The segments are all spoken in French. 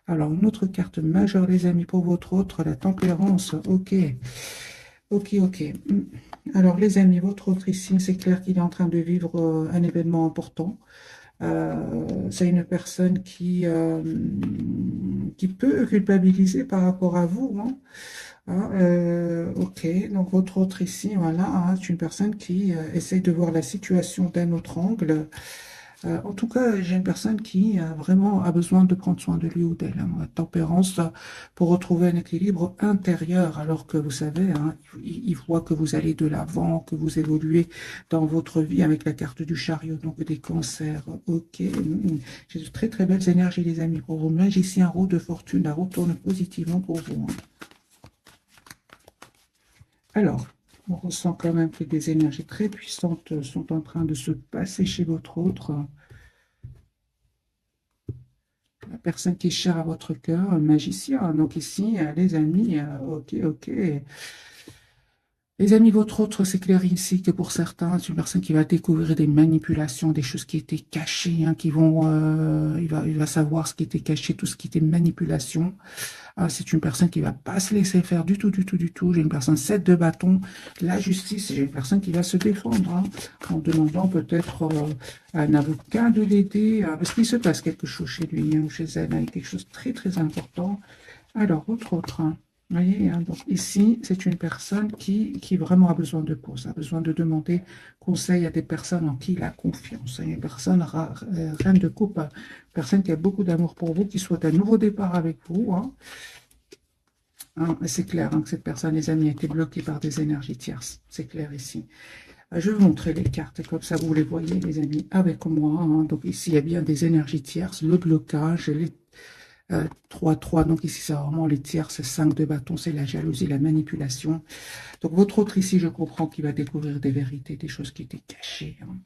Alors, une autre carte majeure, les amis, pour votre autre, la tempérance. Ok, ok, ok. Alors, les amis, votre autre ici, c'est clair qu'il est en train de vivre un événement important. C'est une personne qui peut culpabiliser par rapport à vous, hein. Ok, donc votre autre ici, voilà, hein, c'est une personne qui essaye de voir la situation d'un autre angle. En tout cas, j'ai une personne qui vraiment a besoin de prendre soin de lui ou d'elle, hein, la tempérance, pour retrouver un équilibre intérieur, alors que vous savez, hein, il voit que vous allez de l'avant, que vous évoluez dans votre vie avec la carte du chariot, donc des cancers. Ok, j'ai de très très belles énergies, les amis, pour vous. Magicien, roue de fortune, la roue tourne positivement pour vous, hein. Alors, on ressent quand même que des énergies très puissantes sont en train de se passer chez votre autre. La personne qui est chère à votre cœur, un magicien. Donc ici, les amis, ok, ok. Les amis, votre autre, c'est clair ici que pour certains, c'est une personne qui va découvrir des manipulations, des choses qui étaient cachées, hein, il va savoir ce qui était caché, tout ce qui était manipulation. Ah, c'est une personne qui va pas se laisser faire du tout, du tout, du tout. J'ai une personne 7 de bâton. La justice, j'ai une personne qui va se défendre, hein, en demandant peut-être à un avocat de l'aider, parce qu'il se passe quelque chose chez lui, hein, ou chez elle, hein, quelque chose de très, très important. Alors, autre, hein. Vous voyez, hein, donc ici, c'est une personne qui vraiment a besoin de pause, a besoin de demander conseil à des personnes en qui il a confiance, hein. Une personne reine de coupe, hein, personne qui a beaucoup d'amour pour vous, qui souhaite un nouveau départ avec vous, hein. Hein, c'est clair, hein, que cette personne, les amis, a été bloquée par des énergies tierces. C'est clair ici. Je vais vous montrer les cartes, comme ça vous les voyez, les amis, avec moi, hein. Donc ici, il y a bien des énergies tierces, le blocage, les 3-3. Donc ici, c'est vraiment les tierces, 5 de bâton, c'est la jalousie, la manipulation. Donc votre autre ici, je comprends qu'il va découvrir des vérités, des choses qui étaient cachées, hein.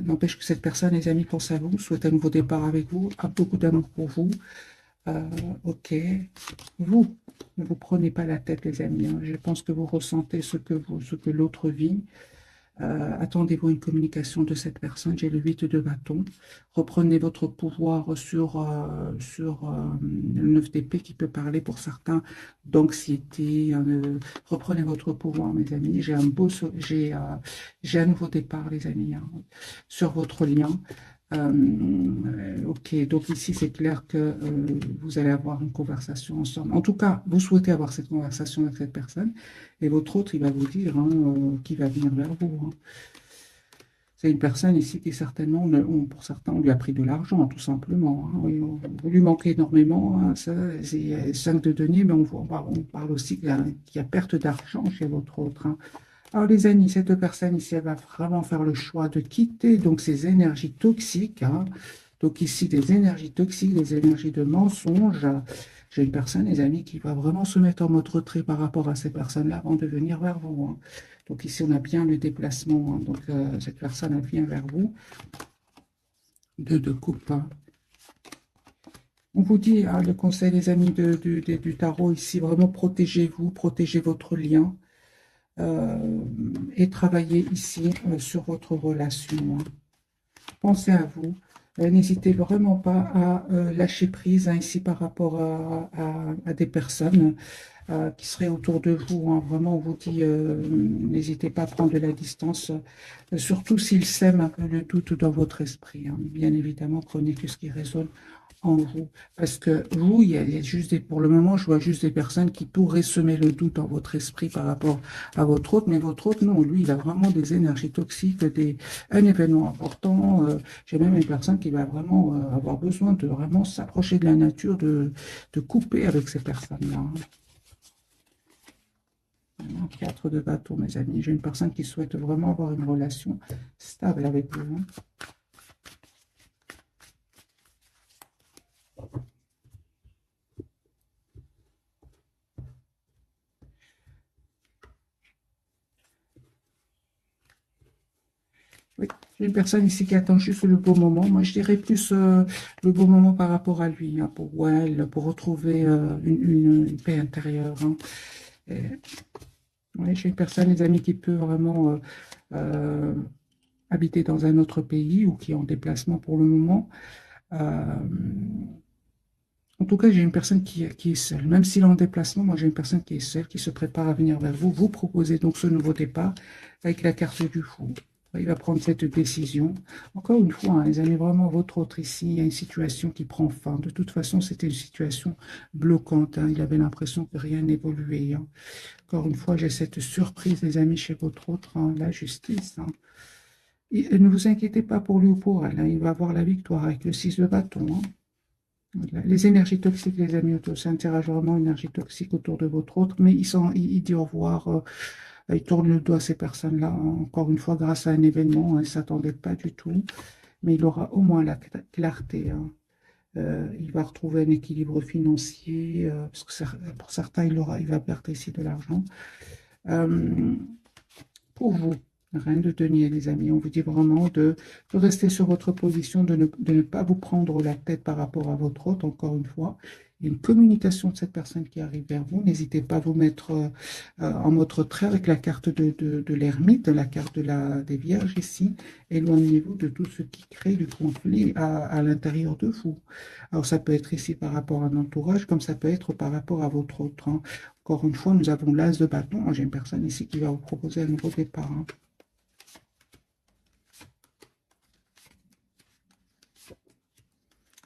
N'empêche que cette personne, les amis, pense à vous, souhaite un nouveau départ avec vous, a beaucoup d'amour pour vous. Euh, ok. Vous, ne vous prenez pas la tête, les amis, hein. Je pense que vous ressentez ce que l'autre vit. Attendez-vous une communication de cette personne. J'ai le 8 de bâton. Reprenez votre pouvoir sur le 9 d'épée qui peut parler pour certains d'anxiété. Reprenez votre pouvoir, mes amis. J'ai un nouveau départ, les amis, hein, sur votre lien. Ok, donc ici c'est clair que vous allez avoir une conversation ensemble. En tout cas, vous souhaitez avoir cette conversation avec cette personne et votre autre, il va vous dire, hein, qui va venir vers vous, hein. C'est une personne ici qui certainement, pour certains, on lui a pris de l'argent, tout simplement, hein. Oui, vous lui manquez énormément, hein. Ça, c'est 5 de denier, mais on parle aussi qu'il y a perte d'argent chez votre autre, hein. Alors, les amis, cette personne ici, elle va vraiment faire le choix de quitter donc ces énergies toxiques, hein. Donc ici, des énergies toxiques, des énergies de mensonges. J'ai une personne, les amis, qui va vraiment se mettre en mode retrait par rapport à ces personnes-là avant de venir vers vous, hein. Donc ici, on a bien le déplacement, hein. Donc cette personne, elle vient vers vous. Deux de coupe, hein. On vous dit, hein, le conseil, les amis, du tarot ici, vraiment protégez-vous, protégez votre lien. Et travaillez ici sur votre relation, hein. Pensez à vous. N'hésitez vraiment pas à lâcher prise, hein, ici par rapport à des personnes qui seraient autour de vous, hein. Vraiment, on vous dit, n'hésitez pas à prendre de la distance, surtout s'ils sèment un peu le doute dans votre esprit, hein. Bien évidemment, prenez que ce qui résonne en vous. Parce que vous, il y a juste pour le moment, je vois juste des personnes qui pourraient semer le doute dans votre esprit par rapport à votre autre, mais votre autre, non, lui, il a vraiment des énergies toxiques, un événement important. J'ai même une personne qui va vraiment avoir besoin de vraiment s'approcher de la nature, de couper avec ces personnes-là, hein. Vraiment, 4 de bâton, mes amis. J'ai une personne qui souhaite vraiment avoir une relation stable avec vous, hein. Oui, j'ai une personne ici qui attend juste le bon moment. Moi, je dirais plus le bon moment par rapport à lui, hein, pour ou elle, pour retrouver une paix intérieure, hein. Et, ouais, j'ai une personne, les amis, qui peut vraiment euh, habiter dans un autre pays ou qui est en déplacement pour le moment. Euh, En tout cas, j'ai une personne qui est seule. Même s'il est en déplacement, moi j'ai une personne qui est seule, qui se prépare à venir vers vous. Vous proposez donc ce nouveau départ avec la carte du fou. Il va prendre cette décision. Encore une fois, hein, les amis, vraiment, votre autre ici, il y a une situation qui prend fin. De toute façon, c'était une situation bloquante, hein. Il avait l'impression que rien n'évoluait, hein. Encore une fois, j'ai cette surprise, les amis, chez votre autre, hein, la justice, hein. Et ne vous inquiétez pas pour lui ou pour elle, hein. Il va avoir la victoire avec le 6 de bâton, hein. Voilà. Les énergies toxiques, les amis, c'est un tirage vraiment énergie toxique autour de votre autre, mais il dit au revoir, il tourne le doigt à ces personnes-là, encore une fois, grâce à un événement, hein, il ne s'attendait pas du tout, mais il aura au moins la clarté, hein. Il va retrouver un équilibre financier, parce que pour certains, il va perdre ici de l'argent. Euh, pour vous, reine de denier, les amis, on vous dit vraiment de rester sur votre position, de ne pas vous prendre la tête par rapport à votre hôte, encore une fois. Il y a une communication de cette personne qui arrive vers vous. N'hésitez pas à vous mettre en mode retrait avec la carte de l'ermite, la carte des vierges ici. Éloignez-vous de tout ce qui crée du conflit à l'intérieur de vous. Alors ça peut être ici par rapport à un entourage, comme ça peut être par rapport à votre autre, hein. Encore une fois, nous avons l'as de bâton. J'ai une personne ici qui va vous proposer un nouveau départ, hein.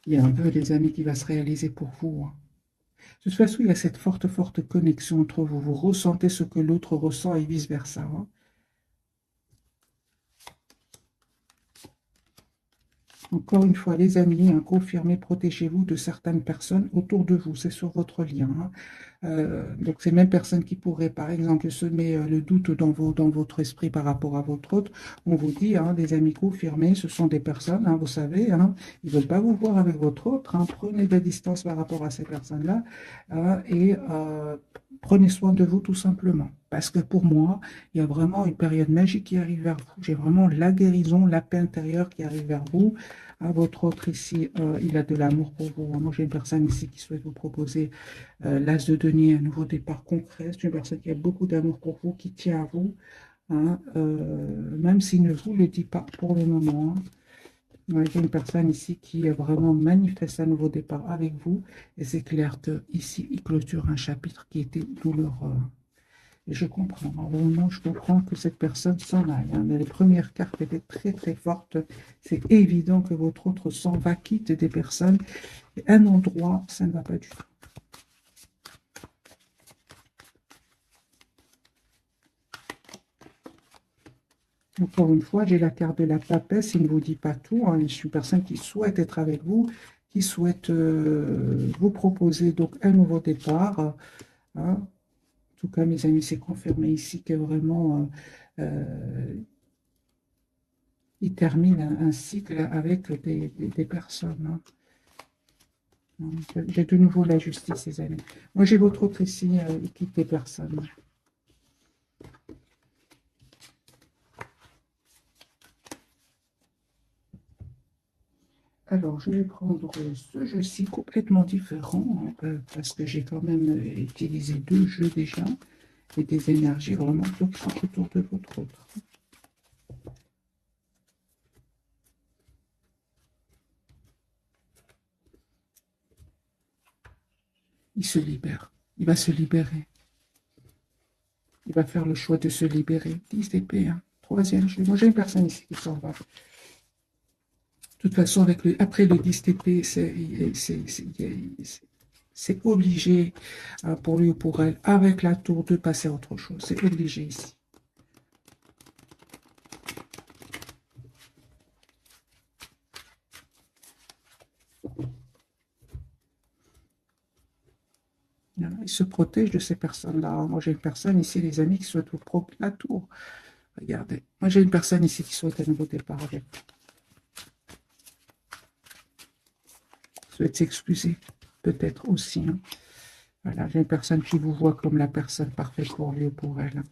Il y a un peu, les amis, qui va se réaliser pour vous, hein. De toute façon, il y a cette forte, forte connexion entre vous. Vous ressentez ce que l'autre ressent et vice-versa, hein. Encore une fois, les amis, hein, confirmez, protégez-vous de certaines personnes autour de vous. C'est sur votre lien, hein. Donc, ces mêmes personnes qui pourraient, par exemple, semer le doute dans votre esprit par rapport à votre autre, on vous dit, hein, des amis confirmés, ce sont des personnes, hein, vous savez, hein, ils ne veulent pas vous voir avec votre autre, hein. Prenez de la distance par rapport à ces personnes-là, et prenez soin de vous tout simplement. Parce que pour moi, il y a vraiment une période magique qui arrive vers vous. J'ai vraiment la guérison, la paix intérieure qui arrive vers vous. À votre autre ici, il a de l'amour pour vous. Moi, j'ai une personne ici qui souhaite vous proposer l'as de denier, un nouveau départ concret. C'est une personne qui a beaucoup d'amour pour vous, qui tient à vous, hein, même s'il ne vous le dit pas pour le moment, hein. Ouais, j'ai une personne ici qui vraiment manifeste un nouveau départ avec vous. Et c'est clair que ici, il clôture un chapitre qui était douloureux. Et je comprends, hein, vraiment, je comprends que cette personne s'en aille, hein. Mais les premières cartes étaient très très fortes. C'est évident que votre autre s'en va, quitte des personnes. Et un endroit, ça ne va pas du tout. Encore une fois, j'ai la carte de la papesse, il ne vous dit pas tout, hein. Je suis une personne qui souhaite être avec vous, qui souhaite vous proposer donc un nouveau départ, hein. En tout cas, mes amis, c'est confirmé ici que vraiment, il termine un cycle avec des personnes, hein. J'ai de nouveau la justice, les amis. Moi, j'ai votre autre ici, il quitte des personnes. Alors, je vais prendre ce jeu-ci complètement différent, hein, parce que j'ai quand même utilisé deux jeux déjà et des énergies vraiment toxiques autour de votre autre. Il se libère. Il va se libérer. Il va faire le choix de se libérer. 10 d'épée, hein. Troisième jeu. Moi, j'ai une personne ici qui s'en va. De toute façon, après le 10 d'épée, c'est obligé, pour lui ou pour elle, avec la tour, de passer à autre chose. C'est obligé ici. Il se protège de ces personnes-là. Moi, j'ai une personne ici, les amis, qui souhaite vous prendre la tour. Regardez. Moi, j'ai une personne ici qui souhaite un nouveau départ avec vous. Souhaite s'excuser, peut-être aussi, hein. Voilà, j'ai une personne qui vous voit comme la personne parfaite pour lui ou pour elle, hein.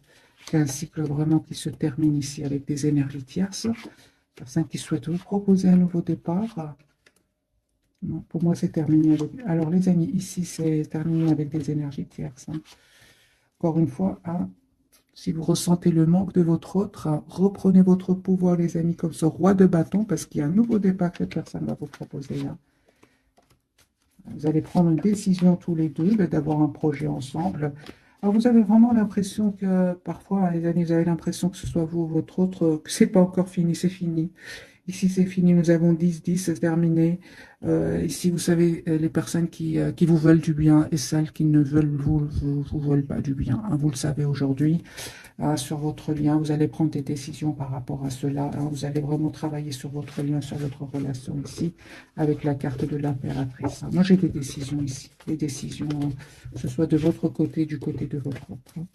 C'est un cycle vraiment qui se termine ici avec des énergies tierces. Personne qui souhaite vous proposer un nouveau départ. Non, pour moi, c'est terminé avec... Alors, les amis, ici, c'est terminé avec des énergies tierces, hein. Encore une fois, hein, si vous ressentez le manque de votre autre, hein, reprenez votre pouvoir, les amis, comme ce roi de bâton, parce qu'il y a un nouveau départ que cette personne va vous proposer, hein. Vous allez prendre une décision tous les deux d'avoir un projet ensemble. Alors, vous avez vraiment l'impression que, parfois, les amis, vous avez l'impression que ce soit vous ou votre autre, que c'est pas encore fini, c'est fini. Ici, c'est fini. Nous avons 10-10, c'est terminé. Ici, vous savez, les personnes qui vous veulent du bien et celles qui ne vous veulent pas du bien, hein. Vous le savez aujourd'hui, sur votre lien. Vous allez prendre des décisions par rapport à cela, hein. Vous allez vraiment travailler sur votre lien, sur votre relation ici, avec la carte de l'impératrice, hein. Moi, j'ai des décisions ici. Des décisions, que ce soit de votre côté, du côté de votre autre, hein.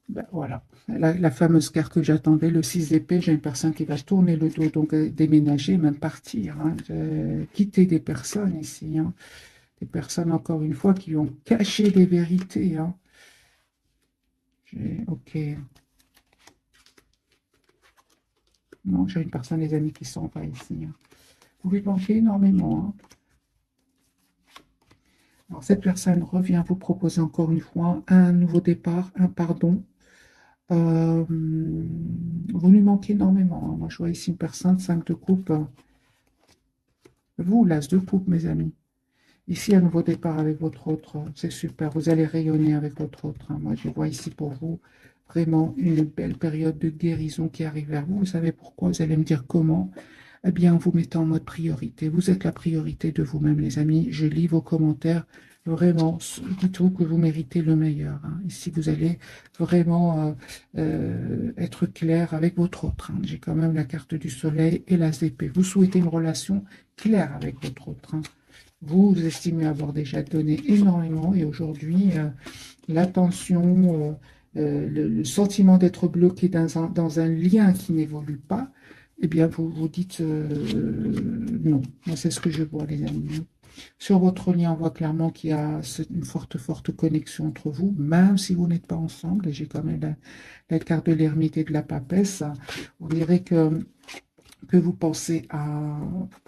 Ben, voilà, la fameuse carte que j'attendais, le 6 d'épée, j'ai une personne qui va se tourner le dos, donc déménager, même partir, hein, quitter des personnes ici, hein, des personnes, encore une fois, qui ont caché des vérités, hein. Ok, non, j'ai une personne, les amis, qui sont pas ici, hein. Vous lui manquez énormément, hein. Alors, cette personne revient vous proposer encore une fois un nouveau départ, un pardon. Vous lui manquez énormément, hein. Moi, je vois ici une personne, 5 de coupe. Vous, l'as de coupe, mes amis. Ici, un nouveau départ avec votre autre. C'est super. Vous allez rayonner avec votre autre, hein. Moi, je vois ici pour vous vraiment une belle période de guérison qui arrive vers vous. Vous savez pourquoi? Vous allez me dire comment? Eh bien, en vous mettant en mode priorité. Vous êtes la priorité de vous-même, les amis. Je lis vos commentaires. Vraiment, dites-vous que vous méritez le meilleur, hein. Ici, vous allez vraiment être clair avec votre autre, hein. J'ai quand même la carte du soleil et la épée. Vous souhaitez une relation claire avec votre autre, hein. Vous estimez avoir déjà donné énormément et aujourd'hui, l'attention, le sentiment d'être bloqué dans un lien qui n'évolue pas, eh bien, vous vous dites non. Moi, c'est ce que je vois, les amis. Sur votre lien, on voit clairement qu'il y a une forte, forte connexion entre vous, même si vous n'êtes pas ensemble. Et j'ai quand même la carte de l'ermite et de la papesse. Vous verrez que vous pensez à,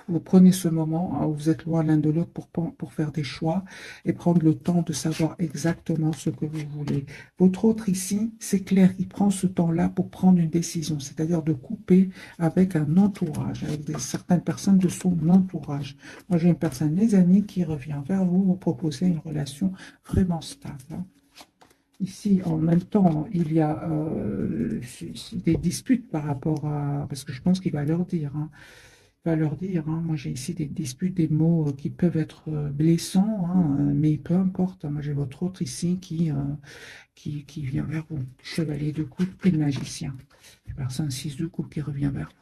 vous prenez ce moment, hein, où vous êtes loin l'un de l'autre pour faire des choix et prendre le temps de savoir exactement ce que vous voulez. Votre autre ici, c'est clair, il prend ce temps-là pour prendre une décision, c'est-à-dire de couper avec un entourage, avec certaines personnes de son entourage. Moi, j'ai une personne, les amis, qui revient vers vous, vous proposer une relation vraiment stable, hein. Ici, en même temps, il y a des disputes par rapport à... Parce que je pense qu'il va leur dire, hein. Il va leur dire, hein. Moi, j'ai ici des disputes, des mots qui peuvent être blessants, hein, mais peu importe, hein. Moi, j'ai votre autre ici qui vient vers vous. Chevalier de coupe et le magicien. Personne 6 de coupe qui revient vers vous.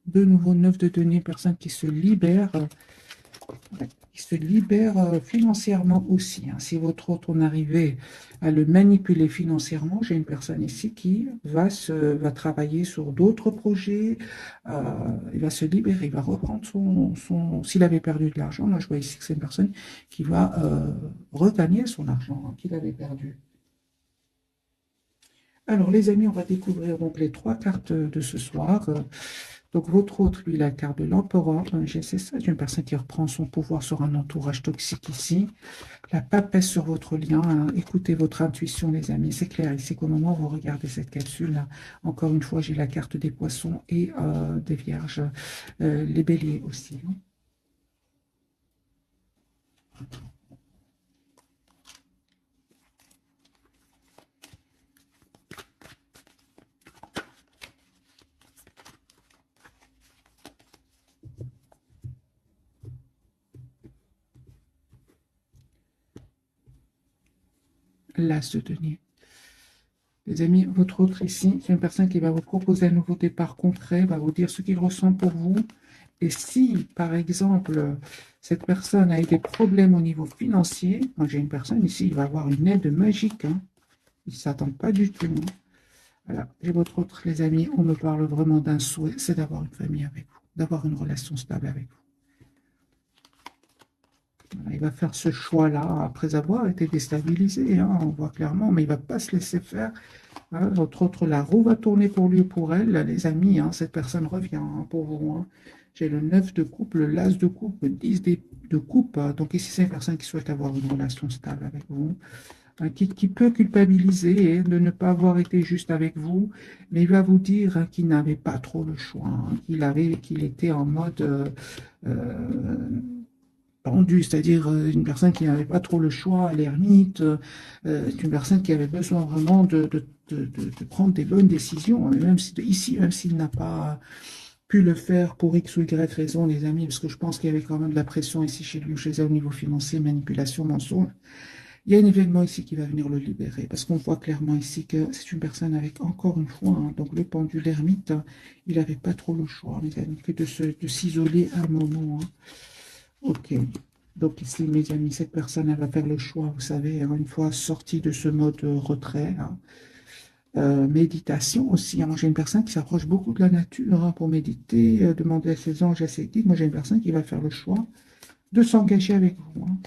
De nouveau, 9 de denier, personne qui se libère. Qui se libère financièrement aussi, hein. Si votre autre, on arrivait à le manipuler financièrement, j'ai une personne ici qui va travailler sur d'autres projets, il va se libérer, il va reprendre s'il avait perdu de l'argent, moi je vois ici que c'est une personne qui va regagner son argent, hein, qu'il avait perdu. Alors les amis, on va découvrir donc les 3 cartes de ce soir. Donc, votre autre, lui, la carte de l'empereur, c'est ça, une personne qui reprend son pouvoir sur un entourage toxique ici. La papesse sur votre lien, hein. Écoutez votre intuition, les amis. C'est clair ici qu'au moment où vous regardez cette capsule-là, encore une fois, j'ai la carte des poissons et des vierges, les béliers aussi, hein. L'as de denier. Les amis, votre autre ici, c'est une personne qui va vous proposer un nouveau départ concret, va vous dire ce qu'il ressent pour vous. Et si, par exemple, cette personne a eu des problèmes au niveau financier, moi j'ai une personne ici, il va avoir une aide magique, hein. Il ne s'attend pas du tout, hein. Voilà, j'ai votre autre, les amis, on me parle vraiment d'un souhait, c'est d'avoir une famille avec vous, d'avoir une relation stable avec vous. Il va faire ce choix-là après avoir été déstabilisé, hein, on voit clairement, mais il ne va pas se laisser faire. Hein. Votre autre, la roue va tourner pour lui ou pour elle, les amis, hein, cette personne revient hein, pour vous. Hein. J'ai le 9 de coupe, le l'as de coupe, le 10 de coupe. Donc ici, c'est une personne qui souhaite avoir une relation stable avec vous, hein, qui peut culpabiliser de ne pas avoir été juste avec vous, mais il va vous dire hein, qu'il n'avait pas trop le choix, hein, qu'il était en mode euh, pendu, c'est-à-dire une personne qui n'avait pas trop le choix, l'ermite, une personne qui avait besoin vraiment de prendre des bonnes décisions, et même si, ici, même s'il n'a pas pu le faire pour X ou Y raison, les amis, parce que je pense qu'il y avait quand même de la pression ici chez lui ou chez elle au niveau financier, manipulation, mensonge. Il y a un événement ici qui va venir le libérer, parce qu'on voit clairement ici que c'est une personne avec encore une fois, hein, donc le pendule ermite, il n'avait pas trop le choix, mes amis, que de s'isoler à un moment. Hein. Ok. Donc ici, mes amis, cette personne, elle va faire le choix, vous savez, hein, une fois sortie de ce mode retrait, hein. Méditation aussi. Hein. Moi, j'ai une personne qui s'approche beaucoup de la nature hein, pour méditer, demander à ses anges, à ses guides. Moi, j'ai une personne qui va faire le choix de s'engager avec vous. Hein.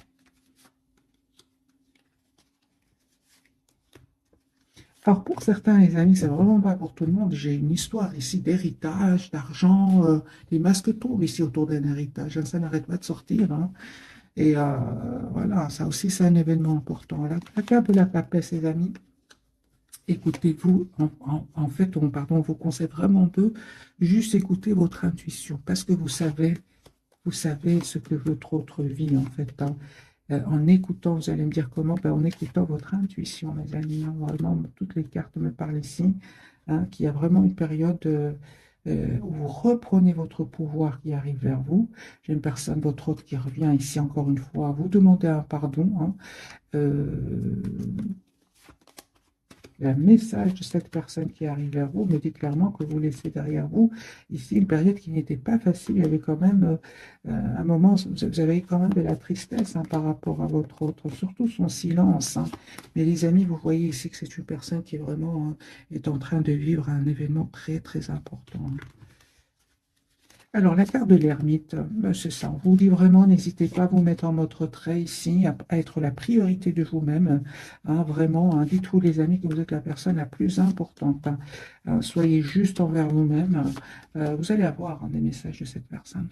Alors, pour certains, les amis, c'est vraiment pas pour tout le monde. J'ai une histoire ici d'héritage, d'argent, les masques tombent ici autour d'un héritage. Hein. Ça n'arrête pas de sortir. Hein. Et voilà, ça aussi, c'est un événement important. La carte de la papesse, les amis, écoutez-vous, en fait, pardon, on vous conseille vraiment de juste écouter votre intuition parce que vous savez ce que votre autre vit, en fait. Hein. En écoutant, vous allez me dire comment, ben, en écoutant votre intuition, mes amis. Hein. Vraiment, toutes les cartes me parlent ici, hein, qu'il y a vraiment une période où vous reprenez votre pouvoir qui arrive vers vous. J'ai une personne, votre autre, qui revient ici encore une fois, vous demander un pardon. Hein. Euh, le message de cette personne qui arrive vers vous me dit clairement que vous laissez derrière vous ici une période qui n'était pas facile. Il y avait quand même un moment, vous avez quand même de la tristesse hein, par rapport à votre autre, surtout son silence. Hein. Mais les amis, vous voyez ici que c'est une personne qui vraiment est en train de vivre un événement très très important. Hein. Alors, la carte de l'ermite, ben, c'est ça. On vous dit vraiment, n'hésitez pas à vous mettre en mode retrait ici, à être la priorité de vous-même. Hein, vraiment, hein, dites-vous, les amis, que vous êtes la personne la plus importante. Hein. Soyez juste envers vous-même. Vous allez avoir hein, des messages de cette personne.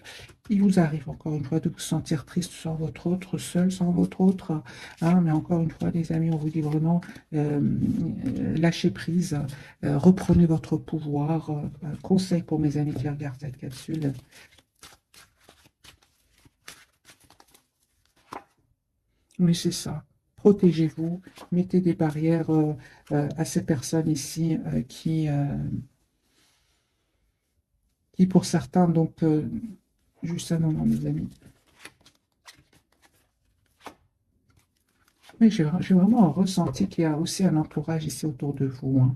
Il vous arrive encore une fois de vous sentir triste sans votre autre, seul sans votre autre. Hein, mais encore une fois, les amis, on vous dit vraiment, lâchez prise, reprenez votre pouvoir. Conseil pour mes amis qui regardent cette capsule. Mais c'est ça. Protégez-vous, mettez des barrières à ces personnes ici qui, pour certains, donc, juste un moment, mes amis. Mais j'ai vraiment ressenti qu'il y a aussi un entourage ici autour de vous. Hein.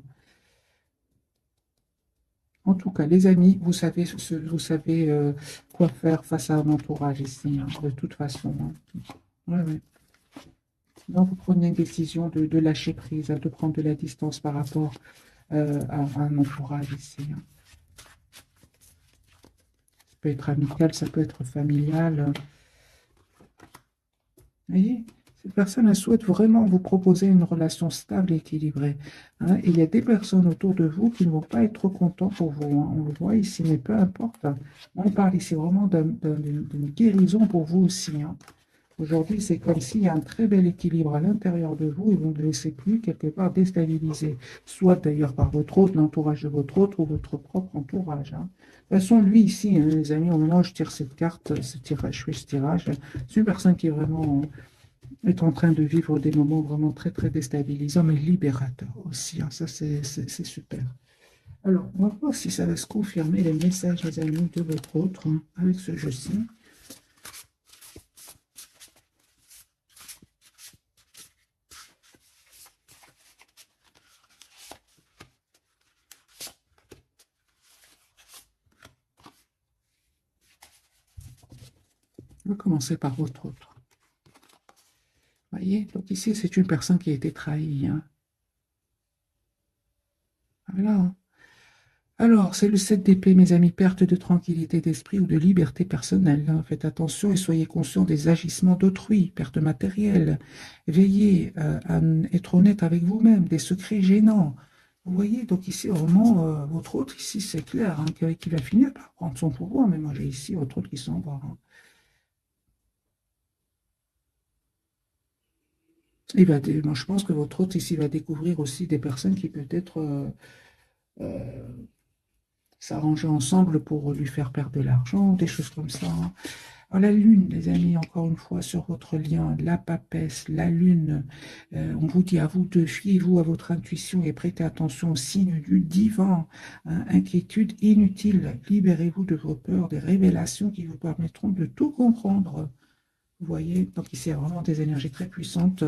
En tout cas, les amis, vous savez quoi faire face à un entourage ici, hein, de toute façon. Hein. Ouais, ouais. Non, vous prenez une décision de lâcher prise, hein, de prendre de la distance par rapport à un entourage ici. Hein. Ça peut être amical, ça peut être familial. Vous voyez, cette personne, elle souhaite vraiment vous proposer une relation stable et équilibrée. Hein. Et il y a des personnes autour de vous qui ne vont pas être trop contents pour vous. Hein. On le voit ici, mais peu importe. Hein. On parle ici vraiment d'une guérison pour vous aussi. Hein. Aujourd'hui, c'est comme s'il y a un très bel équilibre à l'intérieur de vous et vous ne laissez plus quelque part déstabiliser, soit d'ailleurs par votre autre, l'entourage de votre autre ou votre propre entourage. Hein. De toute façon, lui ici, hein, les amis, au moment où je tire cette carte, ce tirage, je fais ce tirage, c'est une personne qui est vraiment est en train de vivre des moments vraiment très très déstabilisants, mais libérateurs aussi. Hein. Ça, c'est super. Alors, on va voir si ça va se confirmer les messages, les amis, de votre autre hein, avec ce jeu-ci. On va commencer par votre autre. Vous voyez, donc ici, c'est une personne qui a été trahie. Hein. Voilà. Hein. Alors, c'est le 7 d'épée, mes amis, perte de tranquillité d'esprit ou de liberté personnelle, hein. Faites attention et soyez conscient des agissements d'autrui, perte matérielle. Veillez à être honnête avec vous-même, des secrets gênants. Vous voyez, donc ici, vraiment, votre autre, ici, c'est clair, hein, qui va finir par prendre son pouvoir, mais moi, j'ai ici votre autre qui s'en va, hein. Moi, je pense que votre autre, ici, va découvrir aussi des personnes qui peut-être euh, s'arranger ensemble pour lui faire perdre de l'argent, des choses comme ça, hein. Alors, la lune, les amis, encore une fois, sur votre lien, la papesse, la lune, on vous dit à vous de fiez-vous à votre intuition et prêtez attention aux signes du divin, hein. Inquiétude inutile, libérez-vous de vos peurs, des révélations qui vous permettront de tout comprendre. Vous voyez, donc ici, il y a vraiment des énergies très puissantes.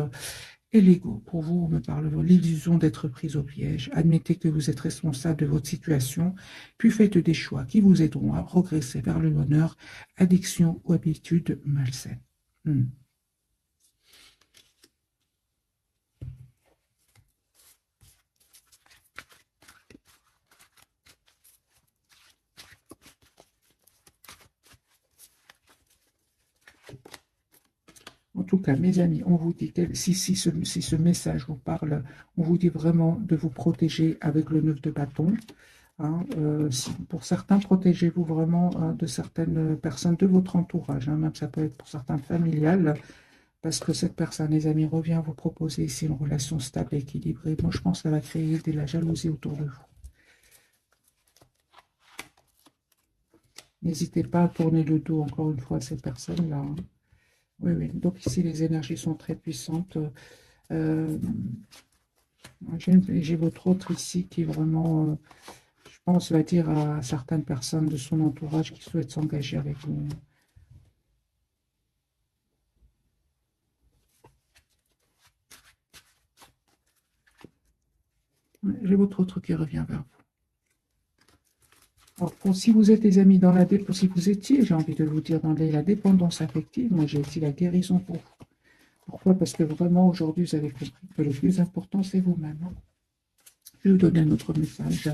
Et l'ego, pour vous, me parle de l'illusion d'être pris au piège. Admettez que vous êtes responsable de votre situation, puis faites des choix qui vous aideront à progresser vers le bonheur, addiction ou habitude malsaine. Hmm. En tout cas, mes amis, on vous dit, si ce message vous parle, on vous dit vraiment de vous protéger avec le 9 de bâton, hein. Pour certains, protégez-vous vraiment de certaines personnes de votre entourage, hein. Même ça peut être pour certains familial. Parce que cette personne, les amis, revient vous proposer ici une relation stable et équilibrée. Moi, je pense que ça va créer de la jalousie autour de vous. N'hésitez pas à tourner le dos, encore une fois, à ces personnes-là, hein. Oui, oui. Donc ici, les énergies sont très puissantes. Euh, j'ai votre autre ici qui vraiment, je pense, va dire à certaines personnes de son entourage qui souhaitent s'engager avec vous. J'ai votre autre qui revient vers vous. Alors, si vous êtes des amis dans la dépendance, si vous étiez, j'ai envie de vous dire, dans la dépendance affective, moi j'ai ici la guérison pour vous. Pourquoi? Parce que vraiment aujourd'hui, vous avez compris que le plus important, c'est vous-même, hein. Je vais vous donner un autre message.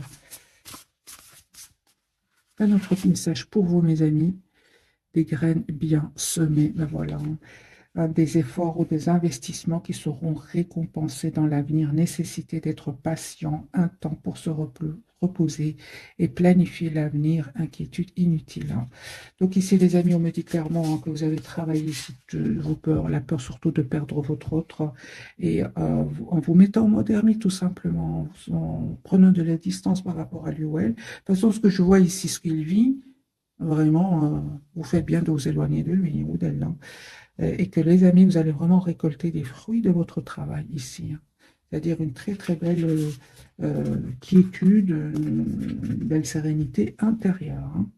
Un autre message pour vous, mes amis. Des graines bien semées, ben voilà, hein. Des efforts ou des investissements qui seront récompensés dans l'avenir. Nécessité d'être patient, un temps pour se reposer et planifier l'avenir. Inquiétude inutile, hein. Donc ici, les amis, on me dit clairement, hein, que vous avez travaillé sur vos peurs, la peur surtout de perdre votre autre, et en vous mettant en mode ermite tout simplement, en prenant de la distance par rapport à lui ou elle. De toute façon, ce que je vois ici, ce qu'il vit, vraiment, vous faites bien de vous éloigner de lui ou d'elle, hein. Et que les amis, vous allez vraiment récolter les fruits de votre travail ici, hein. C'est-à-dire une très très belle quiétude, une belle sérénité intérieure, hein.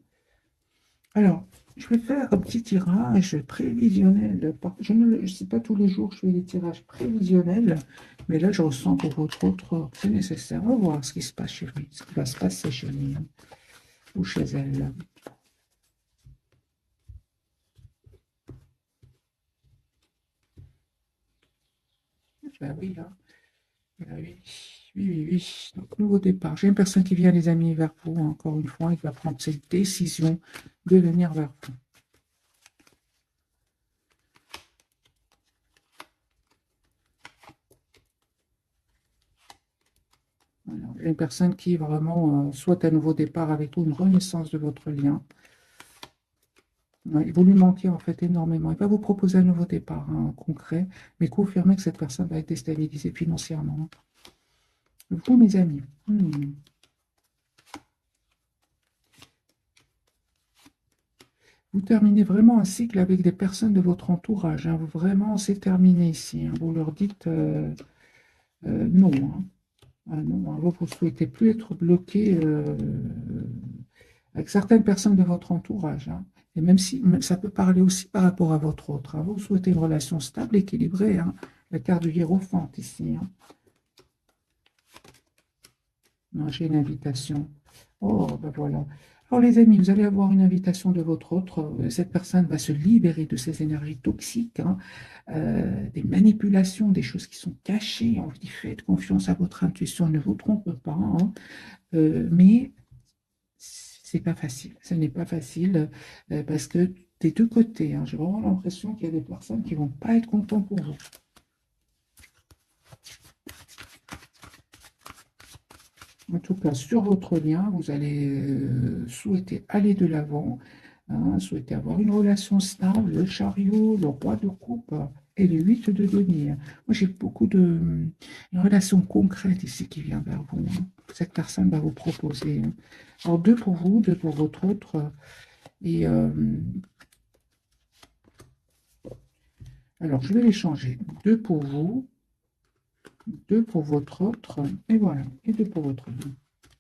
Alors, je vais faire un petit tirage prévisionnel. Je ne sais pas tous les jours, je fais des tirages prévisionnels, mais là, je ressens pour votre autre que c'est nécessaire. On va voir ce qui se passe chez lui, ce qui va se passer chez lui, hein, ou chez elle. Ben oui, là. Ben oui, oui, oui, oui. Donc, nouveau départ. J'ai une personne qui vient, les amis, vers vous, hein, encore une fois, il va prendre cette décision de venir vers vous. Voilà. J'ai une personne qui vraiment souhaite un nouveau départ avec vous, une renaissance de votre lien. Ouais, vous lui manquez en fait énormément. Il va vous proposer un nouveau départ, hein, concret, mais confirmez que cette personne va être déstabilisée financièrement. Vous, mes amis, vous terminez vraiment un cycle avec des personnes de votre entourage, hein. Vraiment, c'est terminé ici, hein. Vous leur dites non, hein. Ah non, hein. Vous ne souhaitez plus être bloqué avec certaines personnes de votre entourage, hein. Et même si ça peut parler aussi par rapport à votre autre, hein. Vous souhaitez une relation stable, équilibrée, hein. La carte du hiérophante ici, hein. Non, j'ai une invitation. Oh, ben voilà. Alors, les amis, vous allez avoir une invitation de votre autre. Cette personne va se libérer de ces énergies toxiques, hein, des manipulations, des choses qui sont cachées. On vous dit, faites confiance à votre intuition, ne vous trompez pas, hein. Mais c'est pas facile. Ce n'est pas facile parce que des deux côtés, hein, j'ai vraiment l'impression qu'il y a des personnes qui vont pas être contentes pour vous. En tout cas, sur votre lien, vous allez souhaiter aller de l'avant, hein, souhaiter avoir une relation stable, le chariot, le roi de coupe et le 8 de denier. Moi, j'ai beaucoup une relation concrète ici qui vient vers vous, hein. Cette personne va vous proposer, hein. Alors, deux pour vous, deux pour votre autre. Et alors, je vais les changer. Deux pour vous, deux pour votre autre, et voilà, et deux pour votre lien.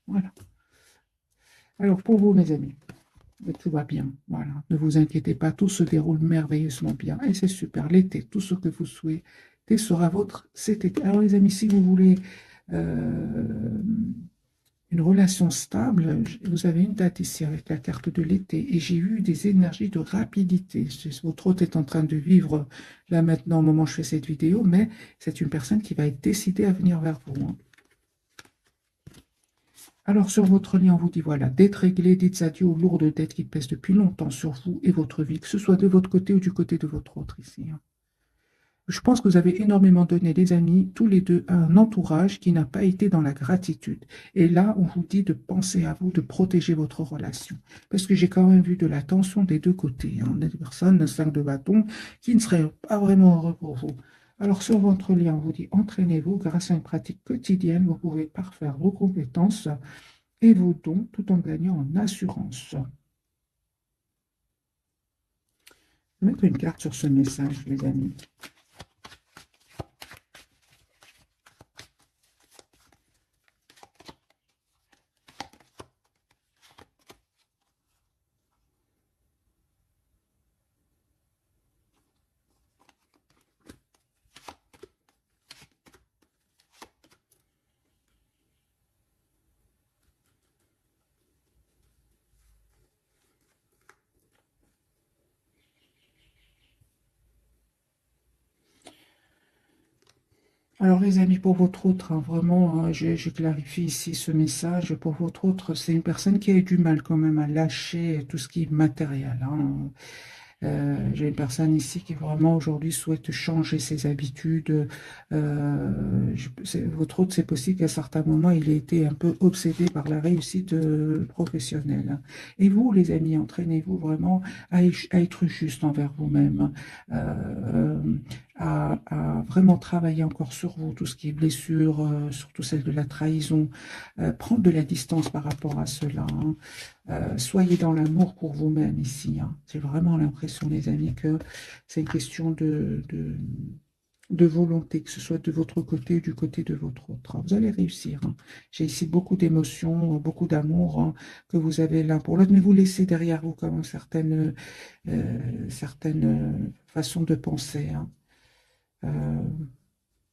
Voilà. Alors, pour vous, mes amis. Tout va bien, voilà. Ne vous inquiétez pas, tout se déroule merveilleusement bien. Et c'est super. L'été, tout ce que vous souhaitez sera votre cet été. Alors les amis, si vous voulez euh, une relation stable, vous avez une date ici avec la carte de l'été. Et j'ai eu des énergies de rapidité. Votre hôte est en train de vivre là maintenant au moment où je fais cette vidéo, mais c'est une personne qui va être décidée à venir vers vous, hein. Alors, sur votre lien, on vous dit, voilà, dette réglée, dites adieu aux lourdes dettes qui pèsent depuis longtemps sur vous et votre vie, que ce soit de votre côté ou du côté de votre autre ici, hein. Je pense que vous avez énormément donné, les amis, tous les deux, à un entourage qui n'a pas été dans la gratitude. Et là, on vous dit de penser à vous, de protéger votre relation. Parce que j'ai quand même vu de la tension des deux côtés, hein. Des personnes, 5 de bâton, qui ne seraient pas vraiment heureux pour vous. Alors, sur votre lien, on vous dit, entraînez-vous grâce à une pratique quotidienne. Vous pouvez parfaire vos compétences et vos dons tout en gagnant en assurance. Je vais mettre une carte sur ce message, les amis. Alors, les amis, pour votre autre, hein, vraiment, hein, je clarifie ici ce message. Pour votre autre, c'est une personne qui a eu du mal quand même à lâcher tout ce qui est matériel, hein. J'ai une personne ici qui vraiment aujourd'hui souhaite changer ses habitudes. Votre autre, c'est possible qu'à certains moments, il ait été un peu obsédé par la réussite professionnelle, hein. Et vous, les amis, entraînez-vous vraiment à être juste envers vous-même, euh, à vraiment travailler encore sur vous, tout ce qui est blessure, surtout celle de la trahison, prendre de la distance par rapport à cela, hein. Soyez dans l'amour pour vous-même ici, hein. J'ai vraiment l'impression, les amis, que c'est une question de volonté, que ce soit de votre côté ou du côté de votre autre, hein. Vous allez réussir, hein. J'ai ici beaucoup d'émotions, beaucoup d'amour, hein, que vous avez l'un pour l'autre, mais vous laissez derrière vous quand même certaines façons de penser, hein. Euh,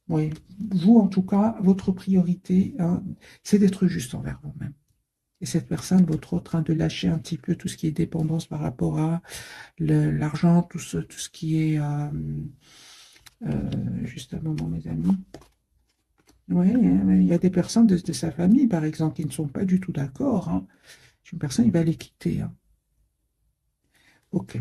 oui, vous, en tout cas, votre priorité, hein, c'est d'être juste envers vous-même. Et cette personne, votre autre, train de lâcher un petit peu tout ce qui est dépendance par rapport à l'argent, tout ce qui est... juste un moment, mes amis. Oui, il y a des personnes de sa famille, par exemple, qui ne sont pas du tout d'accord, hein. Une personne, il va les quitter, hein. OK.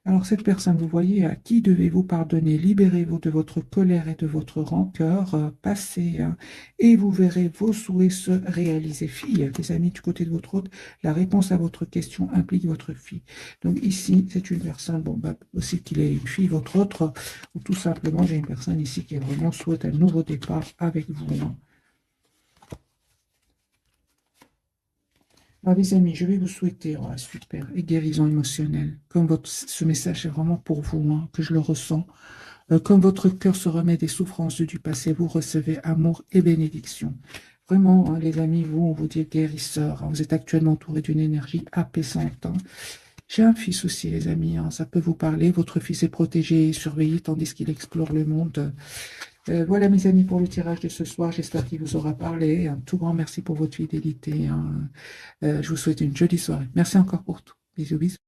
Alors cette personne, vous voyez, à qui devez-vous pardonner? Libérez-vous de votre colère et de votre rancœur, passez, hein, et vous verrez vos souhaits se réaliser. Fille, les amis, du côté de votre autre, la réponse à votre question implique votre fille. Donc ici, c'est une personne, bon, bah, aussi qu'il ait une fille, votre autre, ou tout simplement, j'ai une personne ici qui vraiment souhaite un nouveau départ avec vous, hein. Alors, les amis, je vais vous souhaiter, oh, super, et guérison émotionnelle. Comme ce message est vraiment pour vous, hein, que je le ressens. Comme votre cœur se remet des souffrances du passé, vous recevez amour et bénédiction. Vraiment, hein, les amis, vous, on vous dit guérisseur, hein. Vous êtes actuellement entouré d'une énergie apaisante, hein. J'ai un fils aussi, les amis, hein, ça peut vous parler. Votre fils est protégé et surveillé tandis qu'il explore le monde. Voilà, mes amis, pour le tirage de ce soir. J'espère qu'il vous aura parlé. Un tout grand merci pour votre fidélité, hein. Je vous souhaite une jolie soirée. Merci encore pour tout. Bisous, bisous.